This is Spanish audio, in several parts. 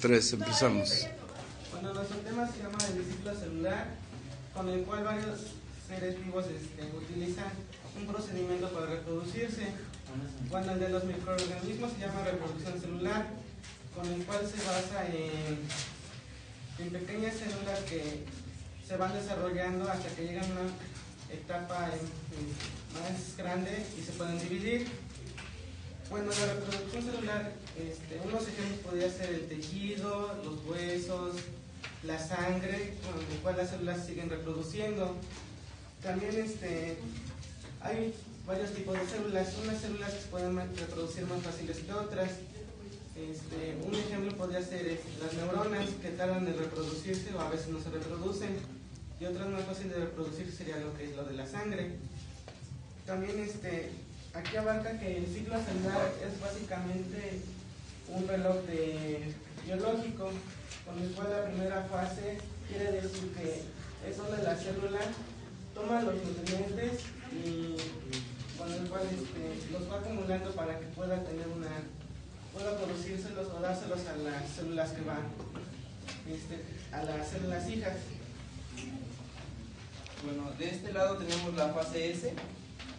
3, empezamos. Bueno, nuestro tema se llama el ciclo celular, con el cual varios seres vivos utilizan un procedimiento para reproducirse. Bueno, el de los microorganismos se llama reproducción celular, con el cual se basa en pequeñas células que se van desarrollando hasta que llegan a una etapa más grande y se pueden dividir. Bueno, la reproducción celular, unos ejemplos podría ser el tejido, los huesos, la sangre, con el cual las células siguen reproduciendo. También hay varios tipos de células. Unas células que se pueden reproducir más fáciles que otras. Un ejemplo podría ser las neuronas, que tardan en reproducirse o a veces no se reproducen. Y otras más fáciles de reproducir sería lo que es lo de la sangre. También aquí abarca que el ciclo celular es básicamente un reloj biológico, con el cual la primera fase quiere decir que es donde la célula toma los nutrientes y con el cual los va acumulando para que pueda producírselos o dárselos a las células que van, a las células hijas. Bueno, de este lado tenemos la fase S,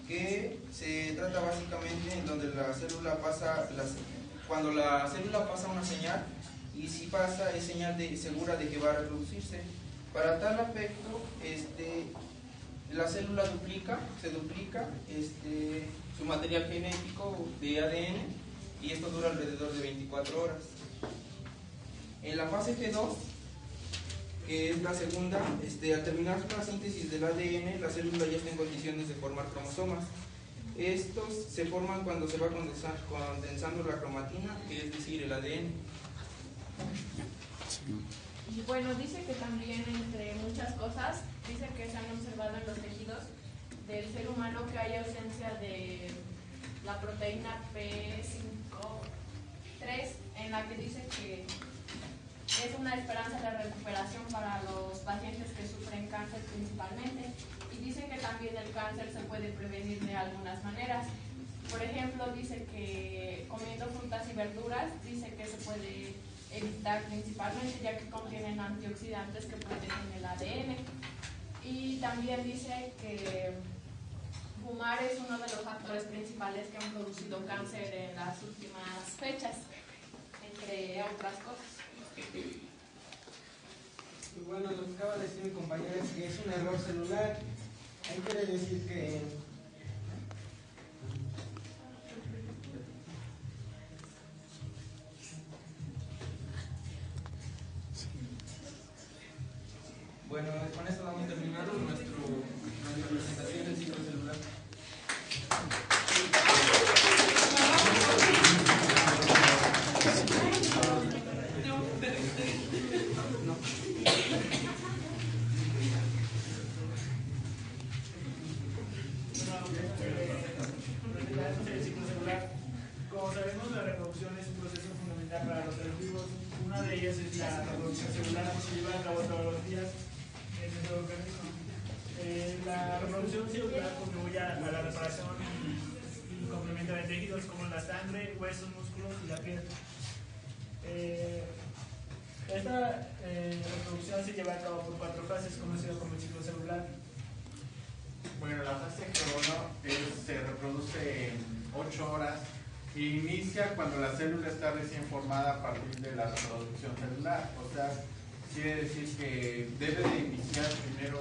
que se trata básicamente en donde la célula pasa, cuando la célula pasa una señal, y si pasa es señal segura de que va a reproducirse. Para tal efecto, la célula se duplica su material genético de ADN, y esto dura alrededor de 24 horas. En la fase G2, que es la segunda, al terminar la síntesis del ADN, la célula ya está en condiciones de formar cromosomas. Estos se forman cuando se va condensando la cromatina, que es decir, el ADN. Y bueno, dice que también, entre muchas cosas, dice que se han observado en los tejidos del ser humano que hay ausencia de la proteína P53, en la que dice que es una esperanza de recuperación para los pacientes que sufren cáncer principalmente, y dice que también el cáncer se puede prevenir de algunas maneras. Por ejemplo, dice que comiendo frutas y verduras, dice que se puede evitar principalmente, ya que contienen antioxidantes que protegen el ADN. Y también dice que fumar es uno de los factores principales que han producido cáncer en las últimas fechas, entre otras cosas. Y bueno, lo que acaba de decir mi compañera es que es un error celular. Ahí quiere decir que Bueno, con esto vamos terminando nuestra presentación del ciclo celular. Como sabemos, la reproducción es un proceso fundamental para los seres vivos. Una de ellas es la reproducción celular, que se lleva a cabo todos los días en nuestro organismo. La reproducción celular contribuye a la reparación y complemento de tejidos como la sangre, huesos, músculos y la piel. Esta reproducción se lleva a cabo por 4 fases, conocidas como el ciclo celular. Bueno, la fase G1 se reproduce en 8 horas e inicia cuando la célula está recién formada a partir de la reproducción celular. O sea, quiere decir que debe de iniciar primero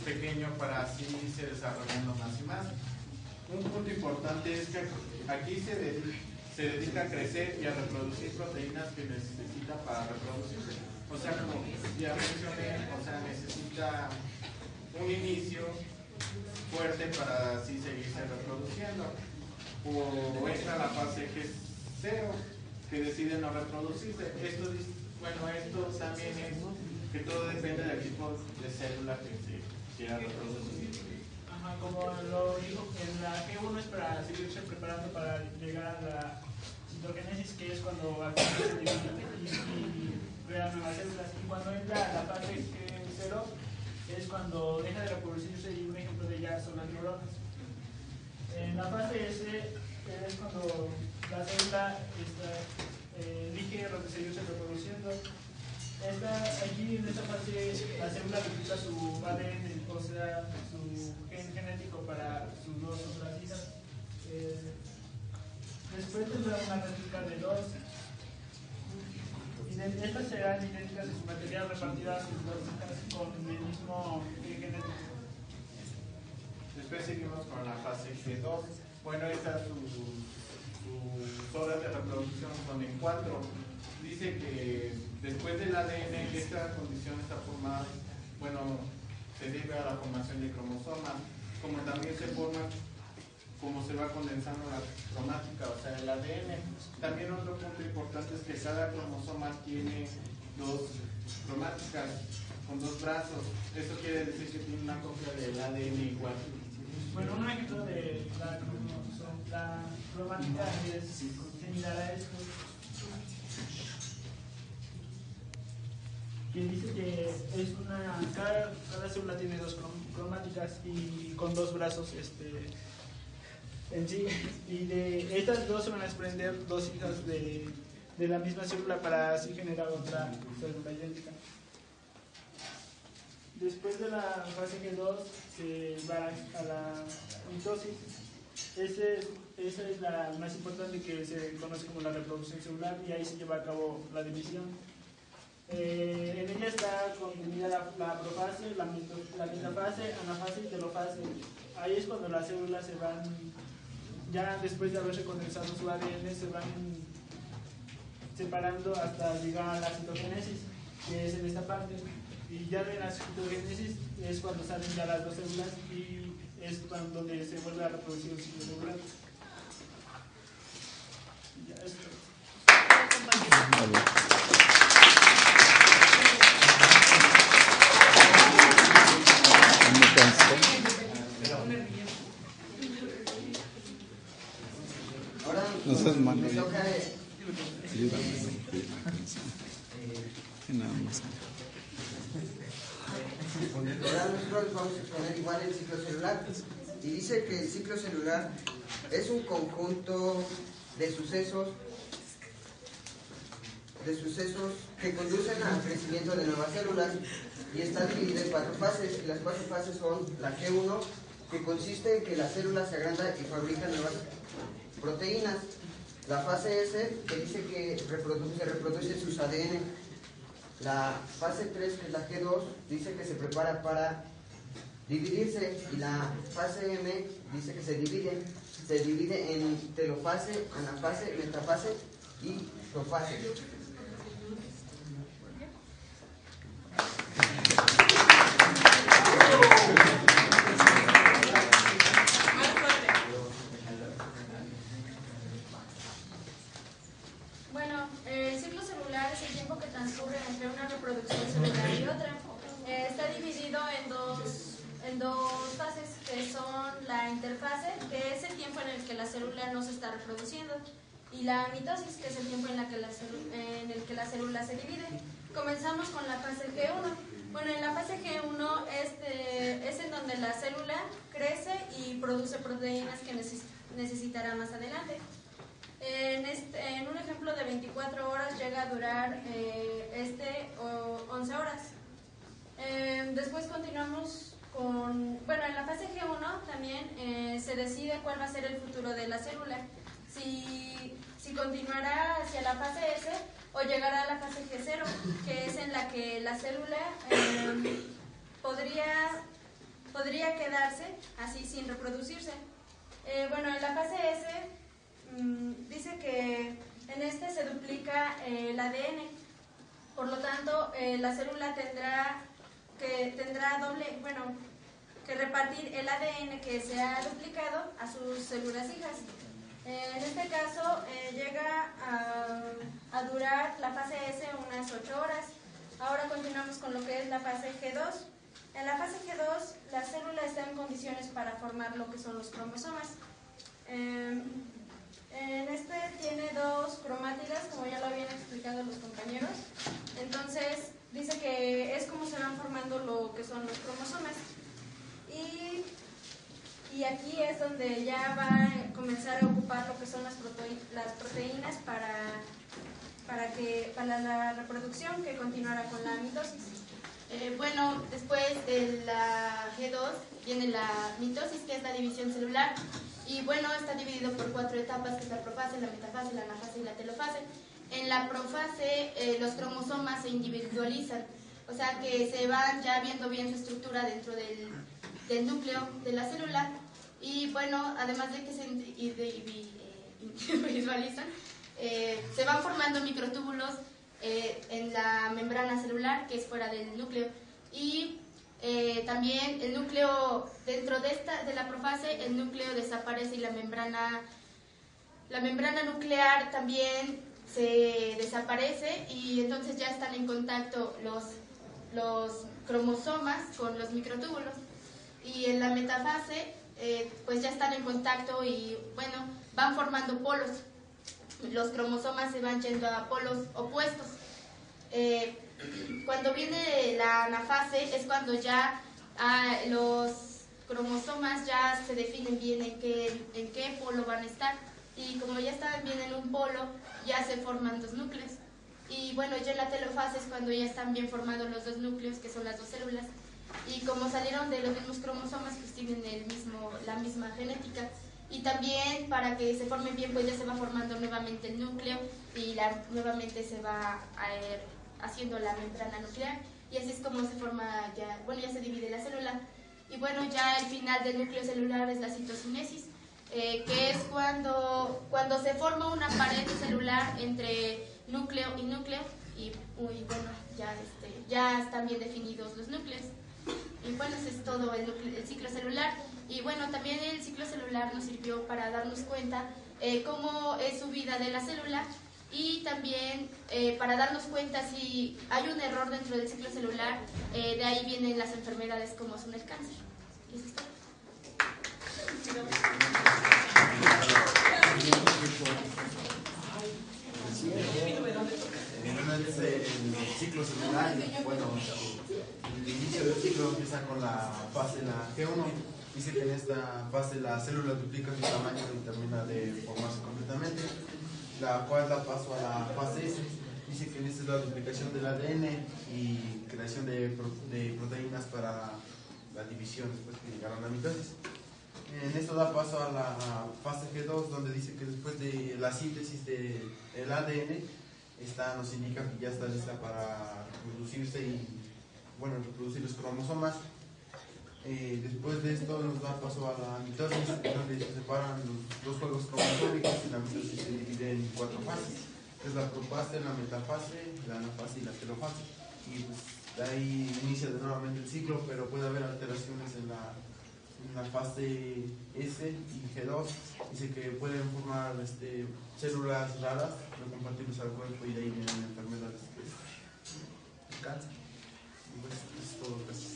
pequeño para así irse desarrollando más y más. Un punto importante es que aquí se dedica a crecer y a reproducir proteínas que necesita para reproducirse. O sea, como ya mencioné, necesita un inicio fuerte para así seguirse reproduciendo. O entra la fase G0, que decide no reproducirse. Esto también es que todo depende del tipo de célula que se quiera reproducir. Ajá, como lo dijo, en la G1 es para seguirse preparando para llegar a la citogénesis, que es cuando al final se divide y crea nuevas células. Y cuando entra la fase G0 es cuando deja de reproducirse, y un ejemplo de ella son las neuronas. En la fase S es cuando la célula elige seguirse reproduciendo. Aquí en esta fase la célula replica su ADN, o sea, su gen genético para sus dos otras hijas. Después tendrá una réplica de 2. Y estas serán idénticas en su material repartidas a sus dos hijas con el mismo gen genético. Después seguimos con la fase G2. Bueno, estas sus horas de reproducción son en 4. Dice que después del ADN esta condición está formada, bueno, se debe a la formación de cromosomas, como también se forma como se va condensando la cromática, o sea, el ADN. También otro punto importante es que cada cromosoma tiene 2 cromáticas con 2 brazos. Eso quiere decir que tiene una copia del ADN igual. Bueno, un ejemplo de la cromática es similar a esto. Que dice que es cada célula tiene 2 cromáticas y con 2 brazos en sí, y de estas 2 se van a desprender 2 hijas de la misma célula para así generar otra célula idéntica. Después de la fase G2 se va a la mitosis. Esa es la más importante, que se conoce como la reproducción celular, y ahí se lleva a cabo la división. En ella está contenida la profase, la metafase, anafase y telofase. Ahí es cuando las células se van, ya después de haberse condensado su ADN, se van separando hasta llegar a la citogénesis, que es en esta parte. Y ya de la citogénesis es cuando salen ya las 2 células y es donde se vuelve a reproducir el ciclo celular. Ya esto. Ahora no seas malo. me toca Nada más. ahora nosotros vamos a exponer igual el ciclo celular, y dice que el ciclo celular es un conjunto de sucesos que conducen al crecimiento de nuevas células, y está dividido en 4 fases, y las 4 fases son la G1, que consiste en que la célula se agranda y fabrica nuevas proteínas; la fase S, que dice que se reproduce sus ADN; la fase 3, que es la G2, dice que se prepara para dividirse; y la fase M dice que se divide en telofase, anafase, metafase y profase. Bueno, el ciclo celular es el tiempo que transcurre entre una reproducción celular y otra. Está dividido en dos fases, que son la interfase, que es el tiempo en el que la célula no se está reproduciendo, y la mitosis, que es el tiempo en el que la célula se divide. Comenzamos con la fase G1. Bueno, en la fase G1 es en donde la célula crece y produce proteínas que necesitará más adelante. En un ejemplo de 24 horas llega a durar 11 horas. Después continuamos con... Bueno, en la fase G1 también se decide cuál va a ser el futuro de la célula. Si continuará hacia la fase S o llegará a la fase G0, que es en la que la célula podría quedarse así sin reproducirse. Bueno, en la fase S dice que en se duplica el ADN, por lo tanto la célula tendrá que repartir el ADN que se ha duplicado a sus células hijas. En este caso llega a durar la fase S unas 8 horas. Ahora continuamos con lo que es la fase G2. En la fase G2 la célula está en condiciones para formar lo que son los cromosomas. Tiene 2 cromátidas, como ya lo habían explicado los compañeros. Entonces dice que es como se van formando lo que son los cromosomas. Y aquí es donde ya va a comenzar a ocupar lo que son las proteínas para la reproducción que continuara con la mitosis. Bueno, después de la G2 viene la mitosis, que es la división celular. Y bueno, está dividido por 4 etapas, que es la profase, la metafase, la anafase y la telofase. En la profase los cromosomas se individualizan, o sea que se van ya viendo bien su estructura dentro del núcleo de la célula. Y bueno, además de que se individualizan, se van formando microtúbulos en la membrana celular, que es fuera del núcleo. Y también el núcleo, dentro de la profase, el núcleo desaparece y la membrana nuclear también se desaparece, y entonces ya están en contacto los cromosomas con los microtúbulos. Y en la metafase pues ya están en contacto y bueno, van formando polos. Los cromosomas se van yendo a polos opuestos. Cuando viene la anafase es cuando ya los cromosomas ya se definen bien en qué polo van a estar, y como ya están bien en un polo, ya se forman 2 núcleos. Y bueno, ya en la telofase es cuando ya están bien formados los 2 núcleos, que son las 2 células, y como salieron de los mismos cromosomas, pues tienen la misma genética. Y también para que se formen bien, pues ya se va formando nuevamente el núcleo y nuevamente se va haciendo la membrana nuclear, y así es como se forma ya se divide la célula. Y bueno, ya el final del núcleo celular es la citocinesis, que es cuando se forma una pared celular entre núcleo y núcleo, y bueno, ya están bien definidos los núcleos. Y bueno, ese es todo el ciclo celular. Y bueno, también el ciclo celular nos sirvió para darnos cuenta cómo es su vida de la célula, y también para darnos cuenta si hay un error dentro del ciclo celular. De ahí vienen las enfermedades como son el cáncer. ¿Y eso es todo? El ciclo celular, bueno, el inicio del ciclo empieza con la fase de la G1. Dice que en esta fase la célula duplica su tamaño y termina de formarse completamente, la cual da paso a la fase S. Dice que en esta es la duplicación del ADN y creación de proteínas para la división después que llegaron a la mitosis. En esto da paso a la fase G2, donde dice que después de la síntesis del ADN, esta nos indica que ya está lista para reproducirse y, bueno, reproducir los cromosomas. Después de esto nos da paso a la mitosis, donde se separan los juegos cromosómicos, y la mitosis se divide en 4 fases, que es la profase, la metafase, la anafase y la telofase. Y pues de ahí inicia nuevamente el ciclo, pero puede haber alteraciones en la fase S y G2. Dice que pueden formar células raras, no compatibles al cuerpo, y de ahí vienen enfermedades de cáncer. Y pues es todo. Gracias.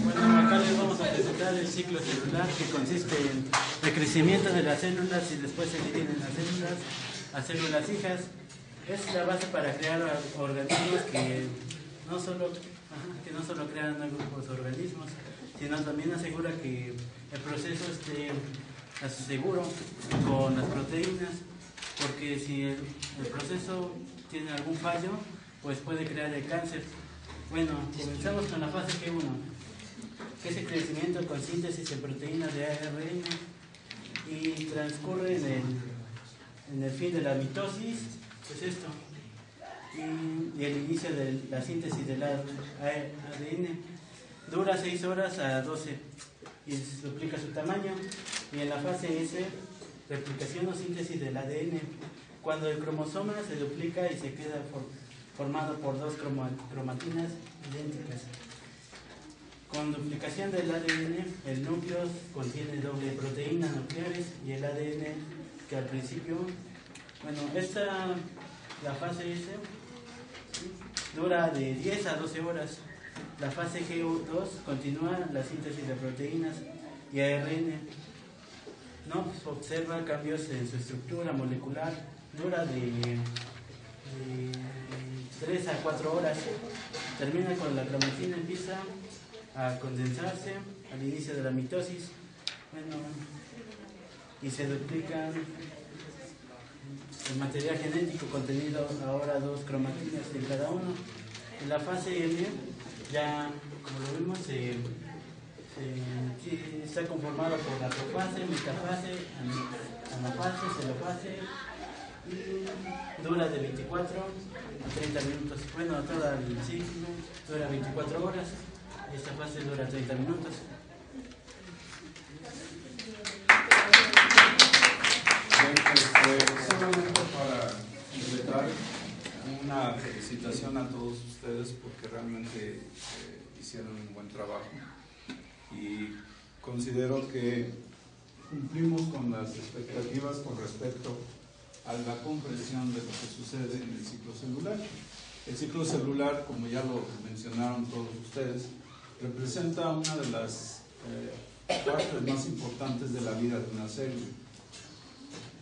Bueno, acá les vamos a presentar el ciclo celular, que consiste en el crecimiento de las células y después se dividen las células a células hijas. Es la base para crear organismos que no solo crean nuevos organismos, sino también asegura que el proceso esté seguro con las proteínas, porque si el proceso tiene algún fallo, pues puede crear el cáncer. Bueno, comenzamos con la fase G1, que es el crecimiento con síntesis en proteínas de ARN, y transcurre en el fin de la mitosis, pues esto, y el inicio de la síntesis del ADN. Dura 6 horas a 12 y se duplica su tamaño. Y en la fase S, replicación o síntesis del ADN, cuando el cromosoma se duplica y se queda formado por 2 cromatinas idénticas. Con duplicación del ADN, el núcleo contiene doble proteínas nucleares, y el ADN, que al principio, bueno, la fase S dura de 10 a 12 horas. La fase G2 continúa la síntesis de proteínas y ARN. No observa cambios en su estructura molecular. Dura de 3 a 4 horas. Termina cuando la cromatina empieza a condensarse, al inicio de la mitosis. Bueno, y se duplican el material genético contenido ahora 2 cromatinas en cada uno. En la fase M, ya como lo vimos, está conformado por la profase, metafase, anafase, celofase, y dura de 24 a 30 minutos. Bueno, todo el ciclo dura 24 horas, esta fase dura 30 minutos. Solamente para completar, una felicitación a todos ustedes porque realmente hicieron un buen trabajo y considero que cumplimos con las expectativas con respecto a la comprensión de lo que sucede en el ciclo celular. El ciclo celular, como ya lo mencionaron todos ustedes, representa una de las partes más importantes de la vida de una célula.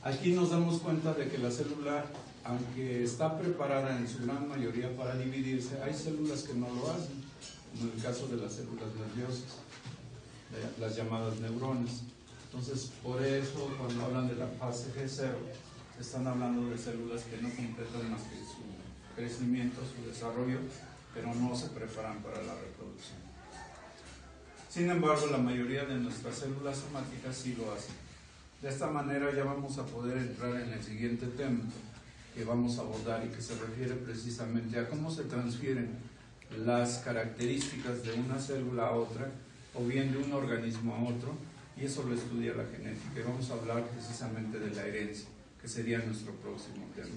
Aquí nos damos cuenta de que la célula, aunque está preparada en su gran mayoría para dividirse, hay células que no lo hacen, como el caso de las células nerviosas, las llamadas neuronas. Entonces, por eso, cuando hablan de la fase G0, están hablando de células que no completan más que su crecimiento, su desarrollo, pero no se preparan para la reproducción. Sin embargo, la mayoría de nuestras células somáticas sí lo hacen. De esta manera ya vamos a poder entrar en el siguiente tema que vamos a abordar y que se refiere precisamente a cómo se transfieren las características de una célula a otra o bien de un organismo a otro, y eso lo estudia la genética. Y vamos a hablar precisamente de la herencia, que sería nuestro próximo tema.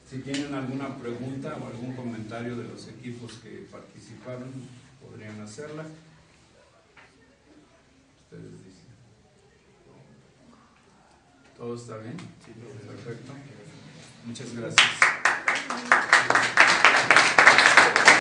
Si tienen alguna pregunta o algún comentario de los equipos que participaron, podrían hacerla. Ustedes dicen. ¿Todo está bien? Sí, perfecto. Muchas gracias.